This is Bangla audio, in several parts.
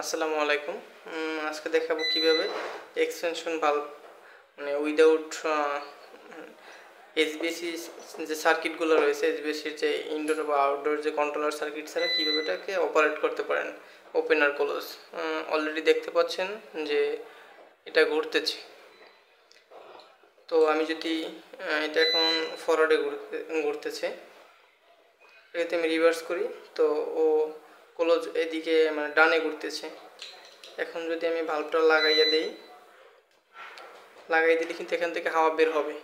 আসসালামু আলাইকুম। আজকে দেখাবো কিভাবে এক্সটেনশন বাল্ব মানে উইদাউট এইচভিএসি যে সার্কিটগুলো রয়েছে, এইচভিএসির যে ইনডোর বা আউটডোর যে কন্ট্রোলার সার্কিট ছাড়া কীভাবে এটাকে অপারেট করতে পারেন ওপেন আর ক্লোজ। অলরেডি দেখতে পাচ্ছেন যে এটা ঘুরতেছে। তো আমি যদি এটা এখন ফরওয়ার্ডে ঘুরতেছে, এটাতে আমি রিভার্স করি তো ও ক্লোজ এদিকে মানে ডানে ঘুরতেছে। এখন যদি আমি ভাল্বটা লাগাই দিলে কিন্তু এখান থেকে হাওয়া বের হবে,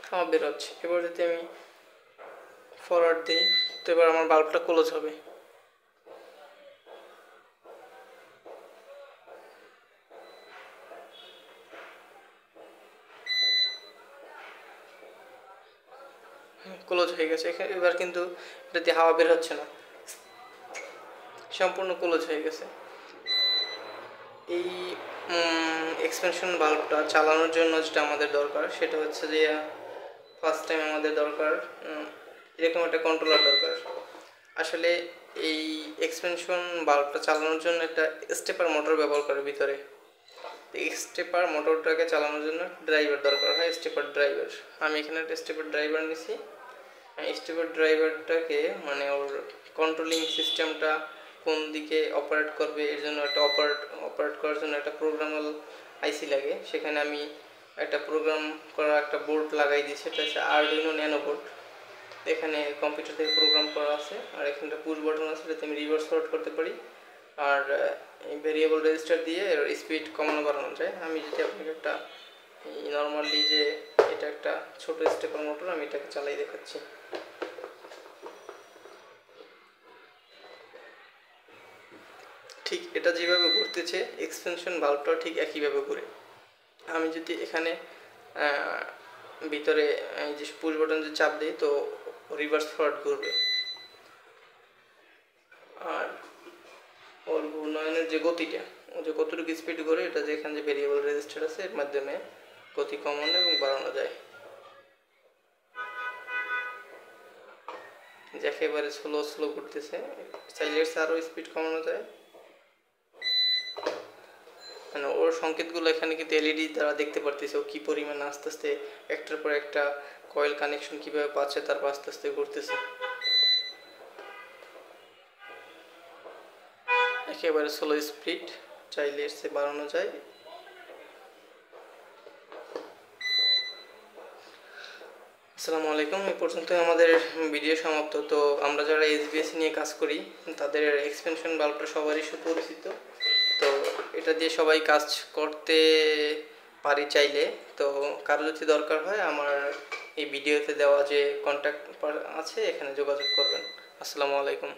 হাওয়া বের হচ্ছে। এবার যদি আমি ফরওয়ার্ড দিই তো এবার আমার বাল্বটা ক্লোজ হবে। ক্লোজ হয়ে গেছে। এবার কিন্তু এটা দিয়ে হাওয়া বের হচ্ছে না, সম্পূর্ণ ক্লোজ হয়ে গেছে। এই এক্সপেনশন বাল্বটা চালানোর জন্য যেটা আমাদের দরকার সেটা হচ্ছে যে ফার্স্ট টাইম আমাদের দরকার এরকম একটা কন্ট্রোলার দরকার। আসলে এই এক্সপেনশন বাল্বটা চালানোর জন্য একটা স্টেপার মোটর ব্যবহার করে ভিতরে। এই স্টেপার মোটরটাকে চালানোর জন্য ড্রাইভার দরকার হয়, স্টেপার ড্রাইভার। আমি এখানে একটা স্টেপার ড্রাইভার নিছি। স্টেপার ড্রাইভারটাকে মানে ওর কন্ট্রোলিং সিস্টেমটা কোন দিকে অপারেট করবে এর জন্য একটা অপারেট করার জন্য একটা প্রোগ্রামাল আইসি লাগে। সেখানে আমি একটা প্রোগ্রাম করা একটা বোর্ড লাগাই দিই, সেটা হচ্ছে আরডুইনো ন্যানো বোর্ড। এখানে কম্পিউটার থেকে প্রোগ্রাম করা আছে, আর এখানটা পুশ বাটন আছে যাতে আমি রিভার্স ফরওয়ার্ড করতে পারি, আর ভেরিয়েবল রেজিস্টার দিয়ে স্পিড কমানো বাড়ানো যায়। আমি যদি আপনাকে একটা নর্মালি যে এটা একটা ছোট স্টেপার মোটর, আমি এটাকে চালাই দেখাচ্ছি। ঠিক এটা যেভাবে ঘুরতেছে এক্সটেনশন বাল্বটাও ঠিক একইভাবে ঘুরে। আমি যদি এখানে ভিতরে যে পুশ বাটন যে চাপ দিই তো রিভার্স ফরওয়ার্ড ঘুরবে। আর ওর ঘূর্ণয়নের যে গতিটা, ও যে কতটুকু স্পিড ঘুরে, এটা যে এখানে যে ভেরিয়েবল রেজিস্টার আছে এর মাধ্যমে গতি কমানো এবং বাড়ানো যায়। যে একেবারে স্লো ঘুরতেছে, চাইলে আরও স্পিড কমানো যায়। মানে ওর সংকেতগুলো এখানে কিন্তু এলইডি দ্বারা দেখতে পারতেছে ও কী পরিমাণ আস্তে আস্তে একটার পর একটা কয়েল কানেকশন কীভাবে পাচ্ছে, তারপর আস্তে আস্তে ঘুরতেছে। একেবারে স্লো স্পিড, চাইলে এর চেয়ে বাড়ানো যায়। আসসালামু আলাইকুম। এই পর্যন্ত আমাদের ভিডিও সমাপ্ত। তো আমরা যারা এইচভিএসি নিয়ে কাজ করি তাদের এক্সপেনশন বাল্বটা সবারই সুপরিচিত। তো এটা দিয়ে সবাই কাজ করতে পারি চাইলে। তো কারো যদি দরকার হয় আমার এই ভিডিওতে দেওয়া যে কন্ট্যাক্ট আছে এখানে যোগাযোগ করবেন। আসসালামু আলাইকুম।